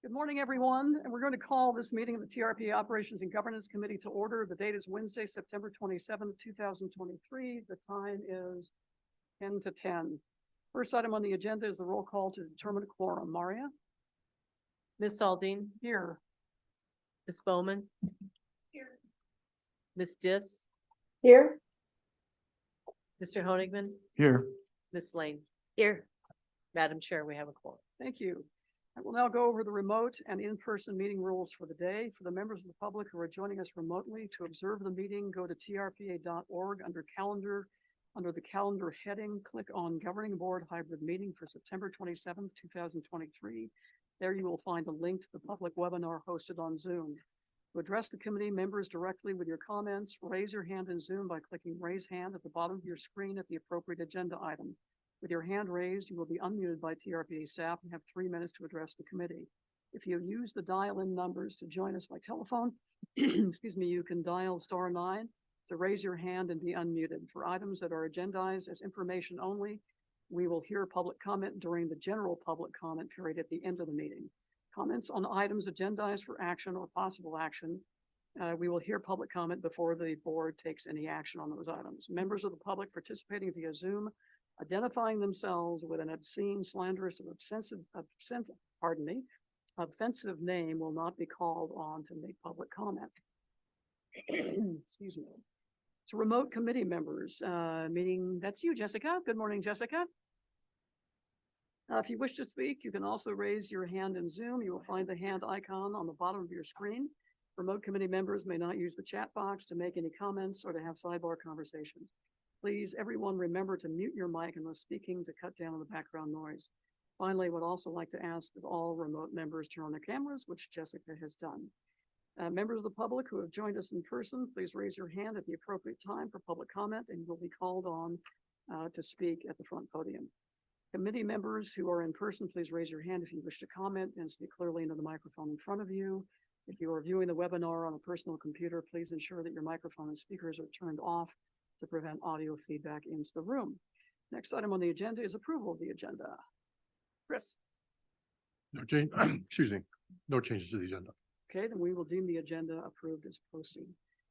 Good morning, everyone. And we're going to call this meeting of the TRPA Operations and Governance Committee to order. The date is Wednesday, September 27th, 2023. The time is 10 to 10. First item on the agenda is the roll call to determine a quorum. Maria? Miss Aldine, Here. Miss Bowman, Here. Miss Dis, Here. Mr. Honigman, Here. Miss Lane. Here. Madam Chair, we have a quorum. Thank you. I will now go over the remote and in-person meeting rules for the day. For the members of the public who are joining us remotely, to observe the meeting, go to trpa.org under calendar. Under the calendar heading, click on Governing Board Hybrid Meeting for September 27th, 2023. There you will find a link to the public webinar hosted on Zoom. To address the committee members directly with your comments, raise your hand in Zoom by clicking Raise Hand at the bottom of your screen at the appropriate agenda item. With your hand raised, you will be unmuted by TRPA staff and have 3 minutes to address the committee. If you use the dial-in numbers to join us by telephone, excuse me, you can dial *9 to raise your hand and be unmuted. For items that are agendized as information only, we will hear public comment during the general public comment period at the end of the meeting. Comments on items agendized for action or possible action, we will hear public comment before the board takes any action on those items. Members of the public participating via Zoom identifying themselves with an obscene, slanderous, or offensive name will not be called on to make public comment. Excuse me. To remote committee members, meeting, that's you, Jessica. Good morning, Jessica. If you wish to speak, you can also raise your hand in Zoom. You will find the hand icon on the bottom of your screen. Remote committee members may not use the chat box to make any comments or to have sidebar conversations. Please, everyone, remember to mute your mic unless speaking to cut down on the background noise. Finally, I would also like to ask that all remote members turn on their cameras, which Jessica has done. Members of the public who have joined us in person, please raise your hand at the appropriate time for public comment and you'll be called on to speak at the front podium. Committee members who are in person, please raise your hand if you wish to comment and speak clearly into the microphone in front of you. If you are viewing the webinar on a personal computer, please ensure that your microphone and speakers are turned off to prevent audio feedback into the room. Next item on the agenda is approval of the agenda. Chris. No change. Excuse me. No changes to the agenda. Okay, then we will deem the agenda approved as posted.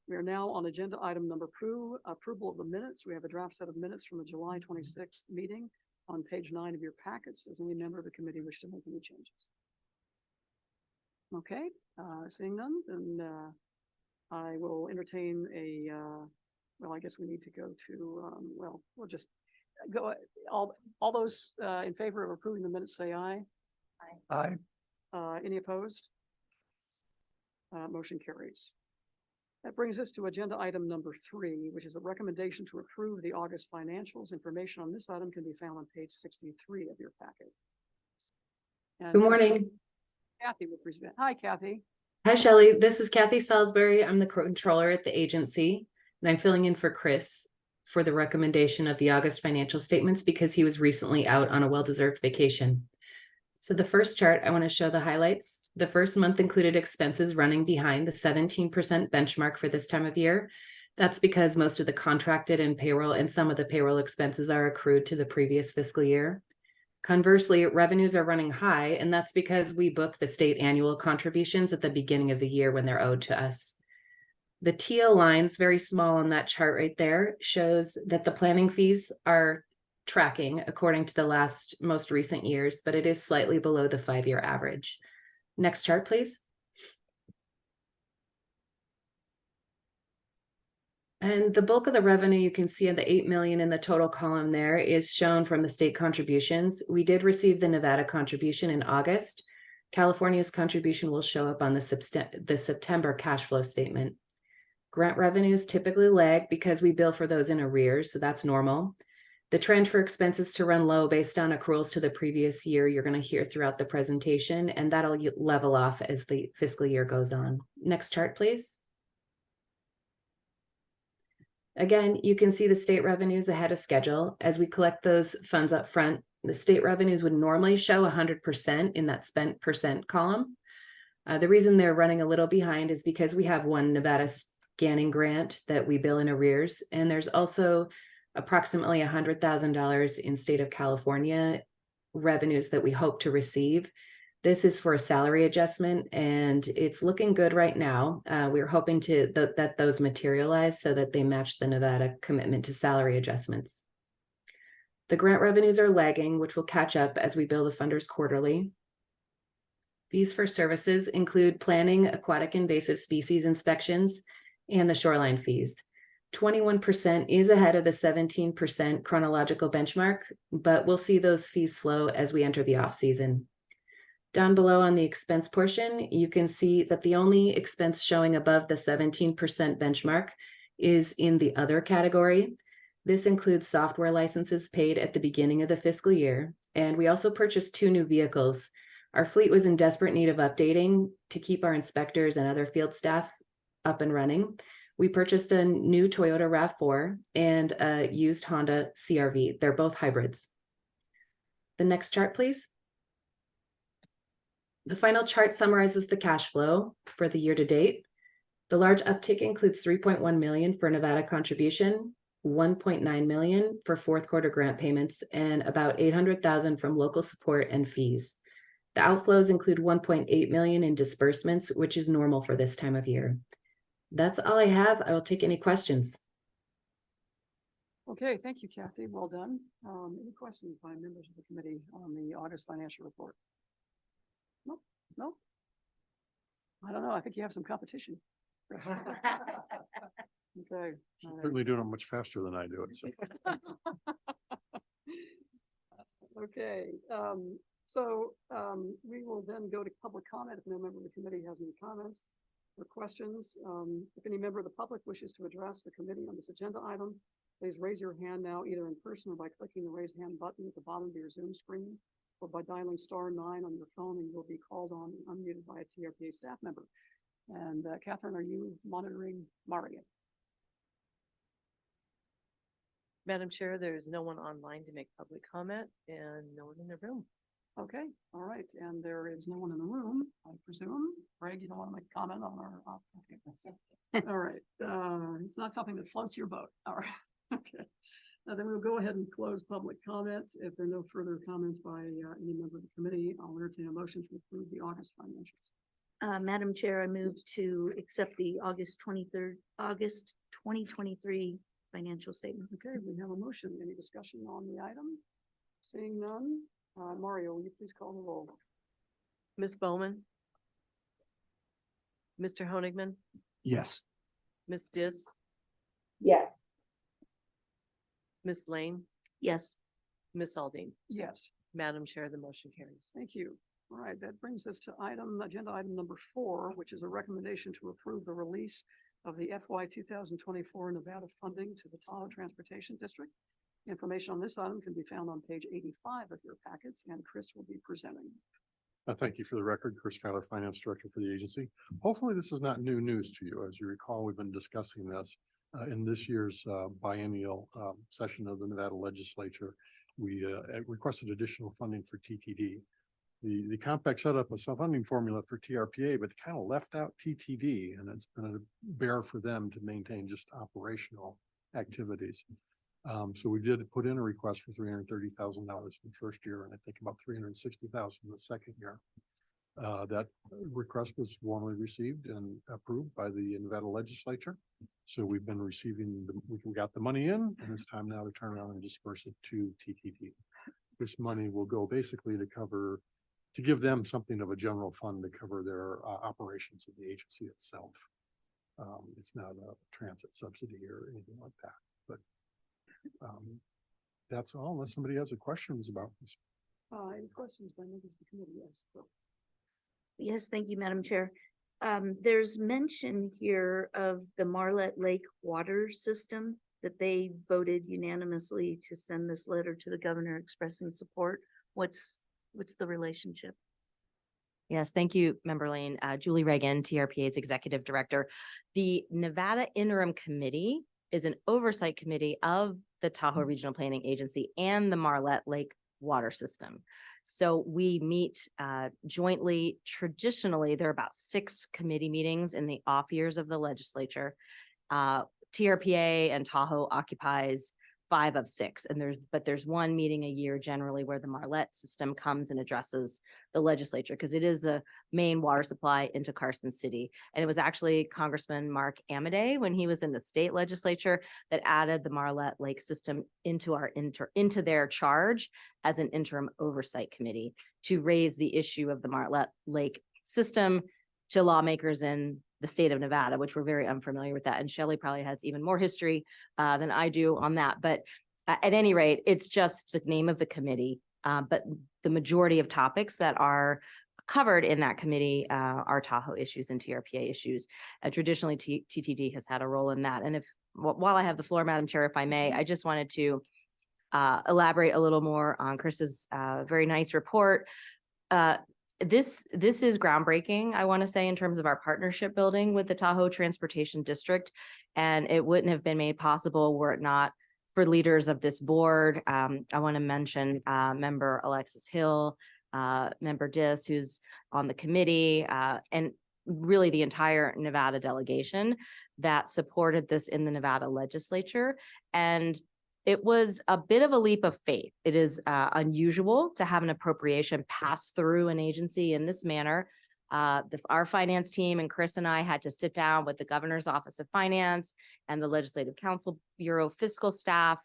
We are now on agenda item number 2, approval of the minutes. We have a draft set of minutes from the July 26th meeting on page 9 of your packets. Does any member of the committee wish to make any changes? Okay, seeing none, then I will entertain a well, I guess we need to go to, well, we'll just go, all those in favor of approving the minutes say aye. Aye. Any opposed? Motion carries. That brings us to agenda item number 3, which is a recommendation to approve the August financials. Information on this item can be found on page 63 of your packet. And Good morning. Kathy will present. Hi, Kathy. Hi, Shelley. This is Kathy Salisbury. I'm the controller at the agency, and I'm filling in for Chris for the recommendation of the August financial statements because he was recently out on a well-deserved vacation. So the first chart, I want to show the highlights. The first month included expenses running behind the 17% benchmark for this time of year. That's because most of the contracted and payroll and some of the payroll expenses are accrued to the previous fiscal year. Conversely, revenues are running high, and that's because we book the state annual contributions at the beginning of the year when they're owed to us. The teal lines, very small on that chart right there, shows that the planning fees are tracking according to the most recent years, but it is slightly below the 5-year average. Next chart, please. And the bulk of the revenue you can see in the $8 million in the total column there is shown from the state contributions. We did receive the Nevada contribution in August. California's contribution will show up on the September cash flow statement. Grant revenues typically lag because we bill for those in arrears, so that's normal. The trend for expenses to run low based on accruals to the previous year, you're going to hear throughout the presentation, and that'll level off as the fiscal year goes on. Next chart, please. Again, you can see the state revenues ahead of schedule. As we collect those funds up front, the state revenues would normally show 100% in that spent percent column. The reason they're running a little behind is because we have one Nevada scanning grant that we bill in arrears, and there's also approximately $100,000 in state of California revenues that we hope to receive. This is for a salary adjustment and it's looking good right now. We're hoping that those materialize so that they match the Nevada commitment to salary adjustments. The grant revenues are lagging, which will catch up as we bill the funders quarterly. Fees for services include planning, aquatic invasive species inspections, and the shoreline fees. 21% is ahead of the 17% chronological benchmark, but we'll see those fees slow as we enter the off-season. Down below on the expense portion, you can see that the only expense showing above the 17% benchmark is in the other category. This includes software licenses paid at the beginning of the fiscal year, and we also purchased 2 new vehicles. Our fleet was in desperate need of updating to keep our inspectors and other field staff up and running. We purchased a new Toyota RAV4 and a used Honda CR-V. They're both hybrids. The next chart, please. The final chart summarizes the cash flow for the year to date. The large uptick includes $3.1 million for Nevada contribution, $1.9 million for fourth quarter grant payments, and about $800,000 from local support and fees. The outflows include $1.8 million in disbursements, which is normal for this time of year. That's all I have. I will take any questions. Okay, thank you, Kathy. Well done. Any questions by members of the committee on the August financial report? Nope, nope. I don't know. I think you have some competition. Chris. Okay. all right. Certainly doing it much faster than I do it. So Okay, we will then go to public comment if no member of the committee has any comments or questions. If any member of the public wishes to address the committee on this agenda item, please raise your hand now, either in person or by clicking the raise hand button at the bottom of your Zoom screen, or by dialing *9 on your phone, and you'll be called on and unmuted by a TRPA staff member. And Catherine, are you monitoring Mario? Madam Chair, there's no one online to make public comment and no one in the room. Okay, all right, and there is no one in the room, I presume. Greg, you don't want to make a comment on our, okay. All right, it's not something that floats your boat, all right, okay. Then we'll go ahead and close public comments. If there are no further comments by any member of the committee, I'll entertain a motion to approve the August financials. Madam Chair, I move to accept the August 2023 financial statements. Okay, we have a motion. Any discussion on the item? Seeing none, Mario, will you please call the roll? Ms. Bowman? Mr. Honigman? yes. Ms. Dis? yes, Ms. Lane? Yes, Ms. Aldine? Yes. Madam Chair, the motion carries. Thank you. All right, that brings us to agenda item number 4, which is a recommendation to approve the release of the FY 2024 Nevada funding to the Tahoe Transportation District. Information on this item can be found on page 85 of your packets, and Chris will be presenting. Thank you. For the record, Chris Schuyler, Finance Director for the agency. Hopefully this is not new news to you. As you recall, we've been discussing this in this year's biennial session of the Nevada legislature. We requested additional funding for TTD. The compact set up a self-funding formula for TRPA, but kind of left out TTD, and it's been a bear for them to maintain just operational activities. So we did put in a request for $330,000 in the first year, and I think about $360,000 in the second year. That request was warmly received and approved by the Nevada legislature. So we've been receiving, we got the money in, and it's time now to turn around and disperse it to TTD. This money will go basically to give them something of a general fund to cover their operations of the agency itself. It's not a transit subsidy or anything like that, but that's all, unless somebody has questions about this. Any questions by members of the committee? Yes. yes, thank you, Madam Chair. There's mention here of the Marlette Lake water system that they voted unanimously to send this letter to the governor expressing support. What's the relationship? Yes, thank you, Member Lane. Julie Reagan, TRPA's Executive Director. The Nevada Interim Committee is an oversight committee of the Tahoe Regional Planning Agency and the Marlette Lake water system. So we meet jointly. Traditionally, there are about 6 committee meetings in the off years of the legislature. TRPA and Tahoe occupies 5 of 6. And there's one meeting a year generally where the Marlette system comes and addresses the legislature, because it is the main water supply into Carson City. And it was actually Congressman Mark Amodei, when he was in the state legislature, that added the Marlette Lake system into into their charge as an interim oversight committee to raise the issue of the Marlette Lake system to lawmakers in the state of Nevada, which we're very unfamiliar with that. And Shelley probably has even more history than I do on that. But at any rate, it's just the name of the committee. But the majority of topics that are covered in that committee are Tahoe issues and TRPA issues. Traditionally, TTD has had a role in that. And while I have the floor, Madam Chair, if I may, I just wanted to elaborate a little more on Chris's very nice report. This is groundbreaking, I want to say, in terms of our partnership building with the Tahoe Transportation District, and it wouldn't have been made possible were it not for leaders of this board. I want to mention member Alexis Hill, member Dis, who's on the committee, and really the entire Nevada delegation that supported this in the Nevada legislature. And it was a bit of a leap of faith. It is unusual to have an appropriation pass through an agency in this manner. Our finance team and Chris and I had to sit down with the Governor's Office of Finance and the Legislative Council Bureau fiscal staff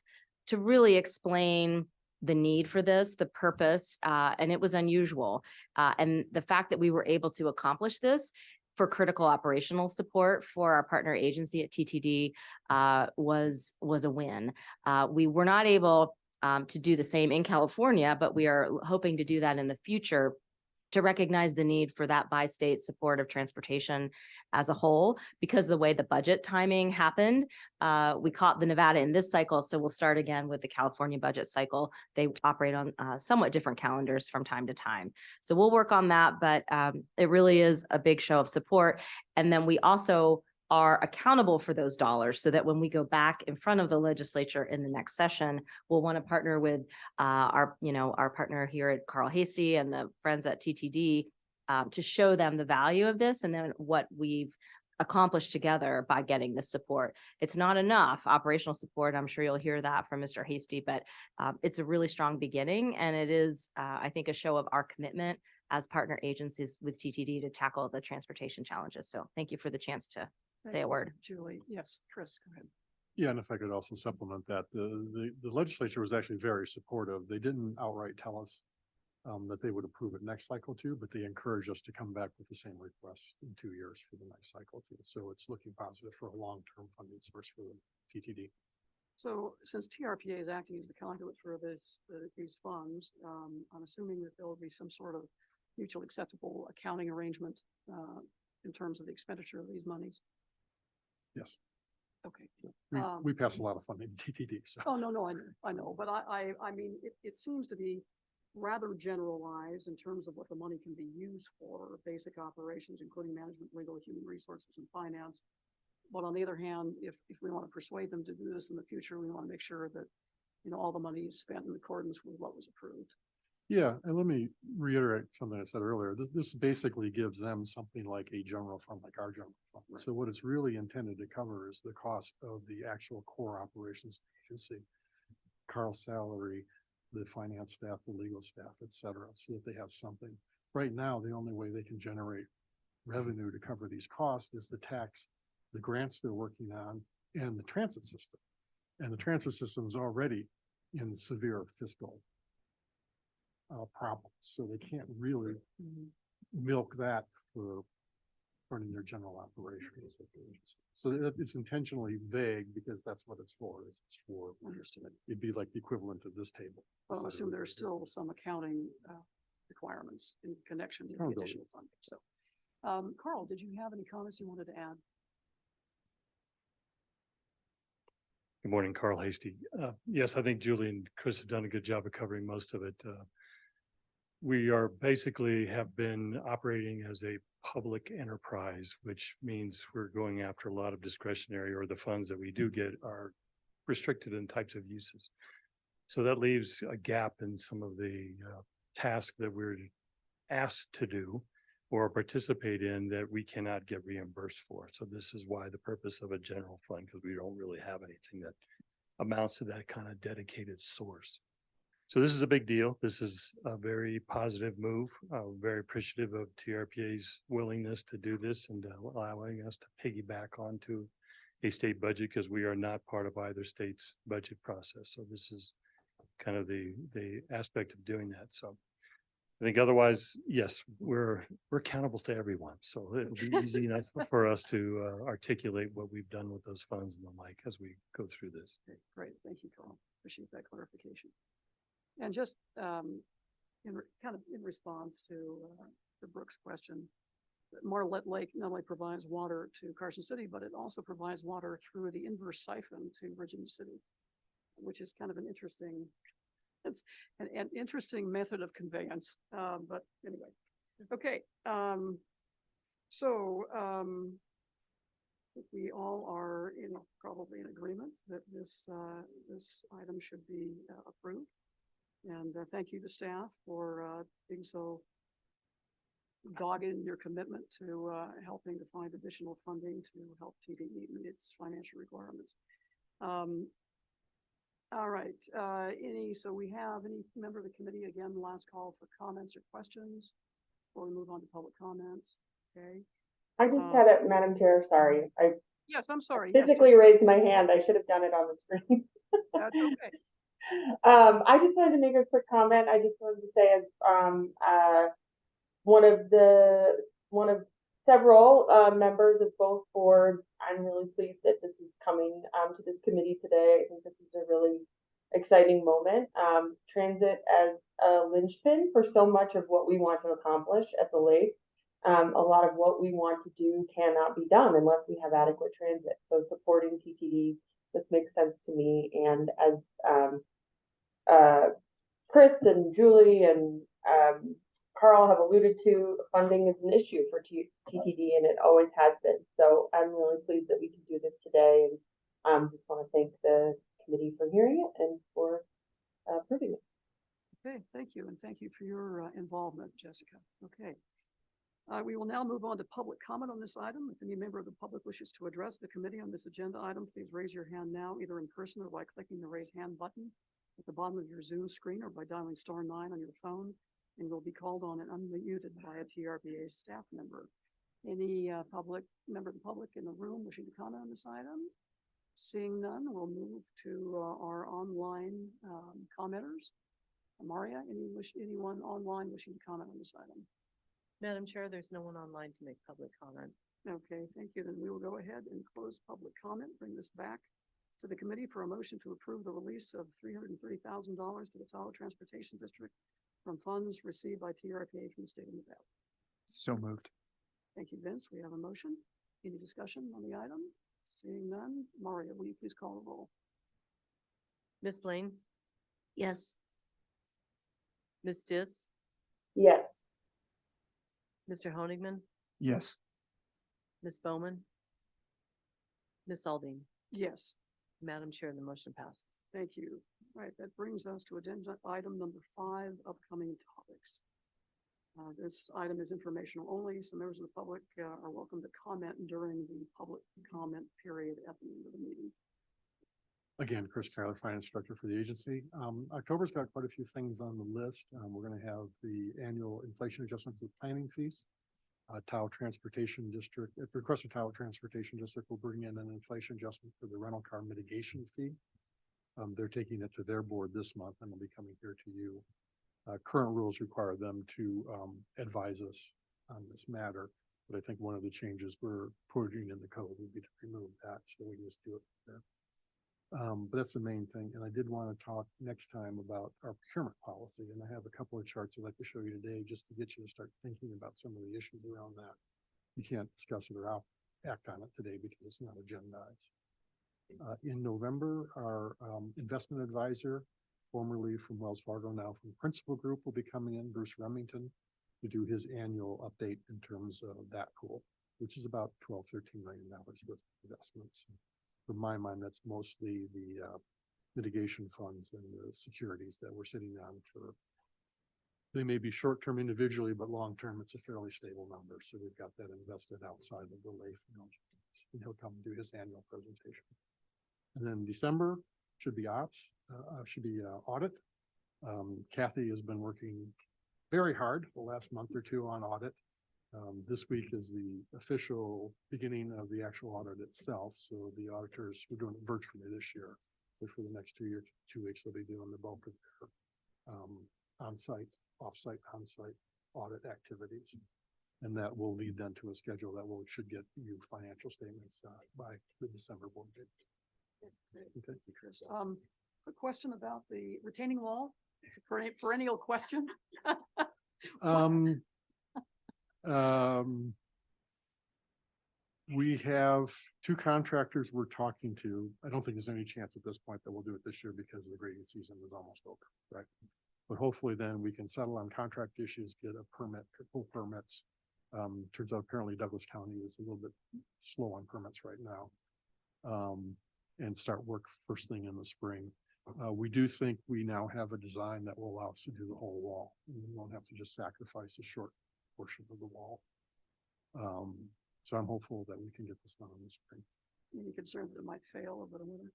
to really explain the need for this, the purpose, and it was unusual. And the fact that we were able to accomplish this for critical operational support for our partner agency at TTD was a win. We were not able to do the same in California, but we are hoping to do that in the future to recognize the need for that bi-state support of transportation as a whole, because the way the budget timing happened, we caught the Nevada in this cycle. So we'll start again with the California budget cycle. They operate on somewhat different calendars from time to time. So we'll work on that, but it really is a big show of support. And then we also are accountable for those dollars, so that when we go back in front of the legislature in the next session, we'll want to partner with our partner here at Carl Hasty and the friends at TTD to show them the value of this and then what we've accomplished together by getting this support. It's not enough operational support. I'm sure you'll hear that from Mr. Hasty, but it's a really strong beginning, and it is, I think, a show of our commitment as partner agencies with TTD to tackle the transportation challenges. So thank you for the chance to say a word. Julie, yes, Chris, go ahead. Yeah, and if I could also supplement that, the legislature was actually very supportive. They didn't outright tell us that they would approve it next cycle too, but they encouraged us to come back with the same request in 2 years for the next cycle too. So it's looking positive for a long-term funding source for the TTD. So since TRPA is acting as the conduit for these funds, I'm assuming that there will be some sort of mutually acceptable accounting arrangement in terms of the expenditure of these monies. Yes, Okay. we pass a lot of funding to TTD. So. Oh, no, I know, but I mean, it seems to be rather generalized in terms of what the money can be used for, basic operations, including management, legal, human resources, and finance. But on the other hand, if we want to persuade them to do this in the future, we want to make sure that, all the money is spent in accordance with what was approved. Yeah, and let me reiterate something I said earlier. This basically gives them something like a general fund, like our general fund. Right. So what it's really intended to cover is the cost of the actual core operations agency, Carl's salary, the finance staff, the legal staff, et cetera, so that they have something. Right now, the only way they can generate revenue to cover these costs is the tax, the grants they're working on, and the transit system. And the transit system is already in severe fiscal problems, so they can't really milk that for running their general operations. So it's intentionally vague because that's what it's for. It's for, Understood. It'd be like the equivalent of this table. Well, I assume there are still some accounting requirements in connection with the additional funding. So, Carl, did you have any comments you wanted to add? Good morning, Carl Hasty. Yes, I think Julie and Chris have done a good job of covering most of it. We are basically have been operating as a public enterprise, which means we're going after a lot of discretionary, or the funds that we do get are restricted in types of uses. So that leaves a gap in some of the tasks that we're asked to do or participate in that we cannot get reimbursed for. So this is why the purpose of a general fund, because we don't really have anything that amounts to that kind of dedicated source. So this is a big deal. This is a very positive move. Very appreciative of TRPA's willingness to do this and allowing us to piggyback onto a state budget because we are not part of either state's budget process. So this is kind of the aspect of doing that. So I think otherwise, yes, we're accountable to everyone. So it'll be easy enough for us to articulate what we've done with those funds and the like as we go through this. Okay, great. Thank you, Carl. Appreciate that clarification. And just kind of in response to Brooke's question, Marlette Lake not only provides water to Carson City, but it also provides water through the inverse siphon to Virginia City, which is kind of an interesting, it's an interesting method of conveyance. But anyway, okay. So I think we all are probably in agreement that this item should be approved. And thank you to staff for being so dogged in your commitment to helping to find additional funding to help TD meet its financial requirements. All right, so we have any member of the committee, again, last call for comments or questions before we move on to public comments. Okay. I just had it, Madam Chair, sorry. I Yes, I'm sorry. Yes, physically raised my hand. I should have done it on the screen. that's okay. I just wanted to make a quick comment. I just wanted to say as one of several members of both boards, I'm really pleased that this is coming to this committee today. I think this is a really exciting moment. Transit as a linchpin for so much of what we want to accomplish at the lake. A lot of what we want to do cannot be done unless we have adequate transit. So supporting TTD, this makes sense to me. And as Chris and Julie and Carl have alluded to, funding is an issue for TTD, and it always has been. So I'm really pleased that we can do this today, and just want to thank the committee for hearing it and for approving it. Okay, thank you, and thank you for your involvement, Jessica. Okay. We will now move on to public comment on this item. If any member of the public wishes to address the committee on this agenda item, please raise your hand now, either in person or by clicking the raise hand button at the bottom of your Zoom screen or by dialing *9 on your phone, and you'll be called on and unmuted by a TRPA staff member. Any member of the public in the room wishing to comment on this item? Seeing none, we'll move to our online commenters. Maria, anyone online wishing to comment on this item? Madam Chair, there's no one online to make public comment. Okay, thank you. Then we will go ahead and close public comment, bring this back to the committee for a motion to approve the release of $330,000 to the Tahoe Transportation District from funds received by TRPA from the state of Nevada. So moved. Thank you, Vince. We have a motion. Any discussion on the item? Seeing none, Maria, will you please call the roll? Ms. Lane, Yes. Ms. Dis, Yes. Mr. Honigman, Yes. Ms. Bowman, Ms. Aldine. Yes, Madam Chair, the motion passes. thank you. All right, that brings us to agenda item number 5, upcoming topics. This item is informational only, so members of the public are welcome to comment during the public comment period at the end of the meeting. Again, Chris Kyler, Finance Director for the agency. October's got quite a few things on the list. We're going to have the annual inflation adjustment to planning fees. Tahoe Transportation District, at the request of Tahoe Transportation District, will bring in an inflation adjustment for the rental car mitigation fee. They're taking it to their board this month and will be coming here to you. Current rules require them to advise us on this matter, but I think one of the changes we're putting in the code would be to remove that, so we just do it there. But that's the main thing. And I did want to talk next time about our procurement policy. And I have a couple of charts I'd like to show you today just to get you to start thinking about some of the issues around that. You can't discuss it or act on it today because it's not agendized. In November, our investment advisor, formerly from Wells Fargo, now from Principal Group, will be coming in, Bruce Remington, to do his annual update in terms of that pool, which is about $12–13 million worth of investments. From my mind, that's mostly the mitigation funds and the securities that we're sitting on for. They may be short-term individually, but long-term, it's a fairly stable number. So we've got that invested outside of the LAIF, and he'll come and do his annual presentation. And then in December, should be audit. Kathy has been working very hard the last month or two on audit. This week is the official beginning of the actual audit itself. So the auditors, we're doing it virtually this year. But for the next 2 years, 2 weeks, they'll be doing the bulk of their on-site, off-site, on-site audit activities. And that will lead then to a schedule that should get you financial statements by the December board date. Great. Thank you, Chris. Quick question about the retaining wall. It's a perennial question. We have 2 contractors we're talking to. I don't think there's any chance at this point that we'll do it this year because the grading season is almost over, right? But hopefully then we can settle on contract issues, get a permit, pull permits. Turns out apparently Douglas County is a little bit slow on permits right now. And start work first thing in the spring. We do think we now have a design that will allow us to do the whole wall. We won't have to just sacrifice a short portion of the wall. So I'm hopeful that we can get this done in the spring. Any concern that it might fail over the winter?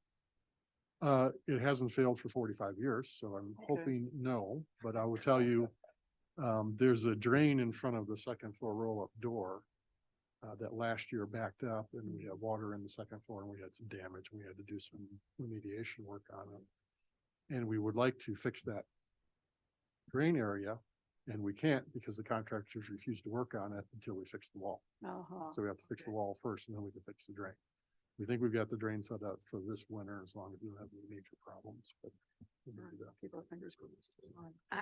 It hasn't failed for 45 years, so I'm hoping no, but I will tell you, there's a drain in front of the second floor roll-up door that last year backed up, and we had water in the second floor and we had some damage. We had to do some remediation work on it. And we would like to fix that drain area, and we can't because the contractors refuse to work on it until we fix the wall. So we have to fix the wall first, and then we can fix the drain. We think we've got the drain set up for this winter as long as we don't have any major problems, but we'll do that. Keep our fingers crossed.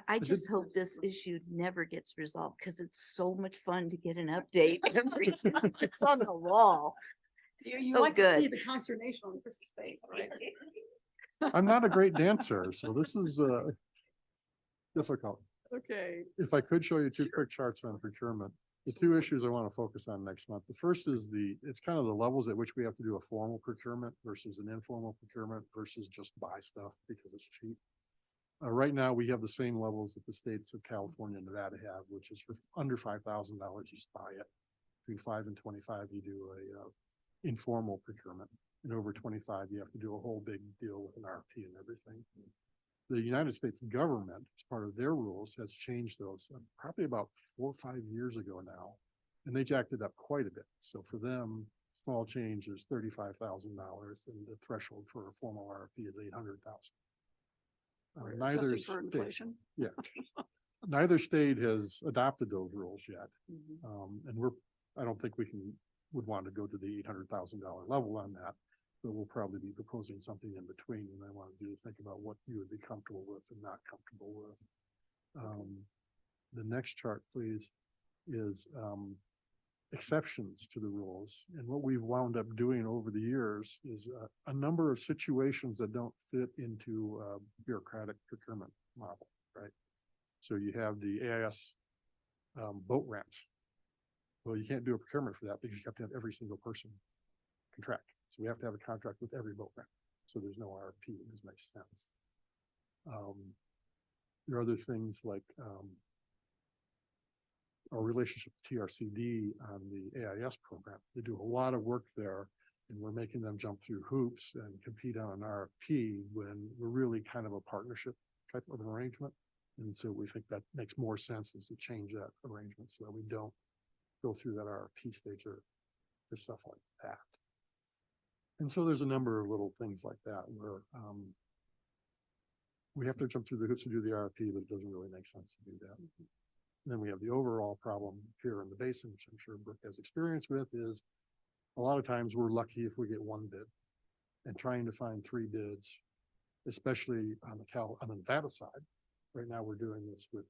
I just hope this issue never gets resolved because it's so much fun to get an update every time it's on the wall. You So like to see good. the consternation on Chris's face, right? I'm not a great dancer, so this is difficult. Okay. If I could show you 2 quick charts on procurement. The 2 issues I want to focus on next month. The first is it's kind of the levels at which we have to do a formal procurement versus an informal procurement versus just buy stuff because it's cheap. Right now, we have the same levels that the states of California and Nevada have, which is for under $5,000, you just buy it. Between 5 and 25, you do a informal procurement. And over 25, you have to do a whole big deal with an RFP and everything. The United States government, as part of their rules, has changed those probably about 4 or 5 years ago now, and they jacked it up quite a bit. So for them, small change is $35,000, and the threshold for a formal RFP is $800,000. Neither Adjusting for state, inflation. yeah, neither state has adopted those rules yet, and I don't think would want to go to the $800,000 level on that. But we'll probably be proposing something in between, and I wanted you to think about what you would be comfortable with and not comfortable with. The next chart, please, is exceptions to the rules. And what we've wound up doing over the years is a number of situations that don't fit into a bureaucratic procurement model, right? So you have the AIS boat ramps. Well, you can't do a procurement for that because you have to have every single person contract. So we have to have a contract with every boat ramp. So there's no RFP. This makes sense. There are other things like our relationship with TRCD on the AIS program. They do a lot of work there, and we're making them jump through hoops and compete on an RFP when we're really kind of a partnership type of arrangement. And so we think that makes more sense is to change that arrangement so that we don't go through that RFP stage or stuff like that. And so there's a number of little things like that where we have to jump through the hoops to do the RFP, but it doesn't really make sense to do that. Then we have the overall problem here in the basin, which I'm sure Brooke has experience with, is a lot of times we're lucky if we get 1 bid, and trying to find 3 bids, especially on the Nevada side. Right now we're doing this with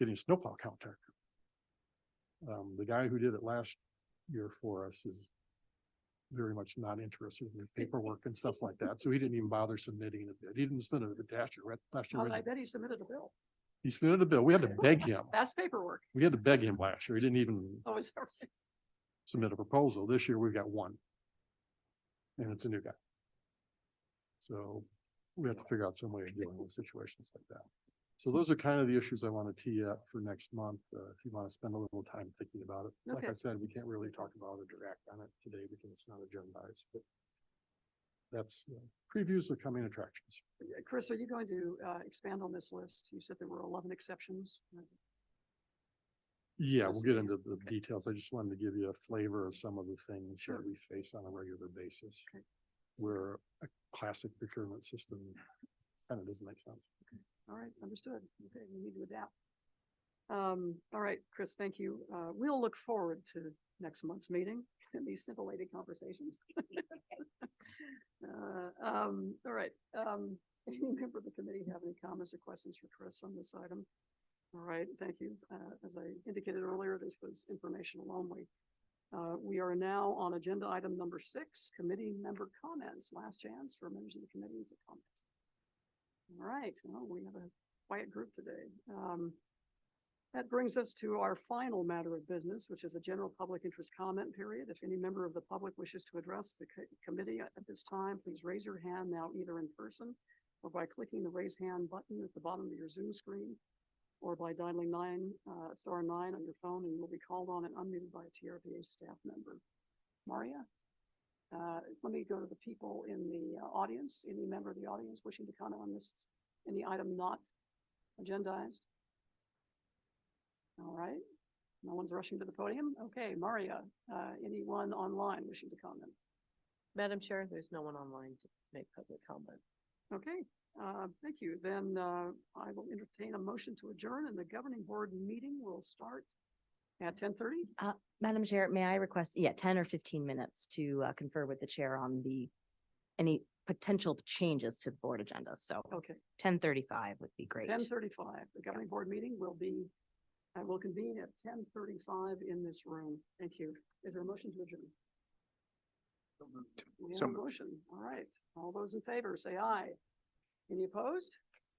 getting a snowplow contractor. The guy who did it last year for us is very much not interested in paperwork and stuff like that. So he didn't even bother submitting a bid. He didn't submit a bid last year. I bet he submitted a bill. He submitted a bill. We had to beg him. That's paperwork. We had to beg him last year. He didn't even Oh, is that right? submit a proposal. This year we've got 1. And it's a new guy. So we have to figure out some way of dealing with situations like that. So those are kind of the issues I want to tee up for next month. If you want to spend a little time thinking about it. Like Okay. I said, we can't really talk about it or act on it today because it's not agendized. But that's previews of coming attractions. Chris, are you going to expand on this list? You said there were 11 exceptions. Yeah, Yes, we'll get yeah, into the okay. details. I just wanted to give you a flavor of some of the things Sure. that we face on a regular basis. Okay. Where a classic procurement system kind of doesn't make sense. All right, understood. Okay, we need to adapt. All right, Chris, thank you. We'll look forward to next month's meeting and these scintillating conversations. All right, any member of the committee have any comments or questions for Chris on this item? All right, thank you. As I indicated earlier, this was informational only. We are now on agenda item number 6, committee member comments. Last chance for members of the committee to comment. All right, well, we have a quiet group today. That brings us to our final matter of business, which is a general public interest comment period. If any member of the public wishes to address the committee at this time, please raise your hand now, either in person or by clicking the raise hand button at the bottom of your Zoom screen, or by dialing *9 on your phone, and you'll be called on and unmuted by a TRPA staff member. Maria, let me go to the people in the audience. Any member of the audience wishing to comment on this, any item not agendized? All right, no one's rushing to the podium. Okay, Maria, anyone online wishing to comment? Madam Chair, there's no one online to make public comment. Okay, thank you. Then I will entertain a motion to adjourn, and the governing board meeting will start at 10:30. Madam Chair, may I request, 10 or 15 minutes to confer with the chair on any potential changes to the board agenda. So Okay, 10:35 would be great. 10:35. The governing board meeting will convene at 10:35 in this room. Thank you. Is there a motion to adjourn? We have So a moved. motion. All right. All those in favor, say aye. Any opposed?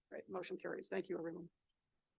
Great, motion carries. Thank you, everyone.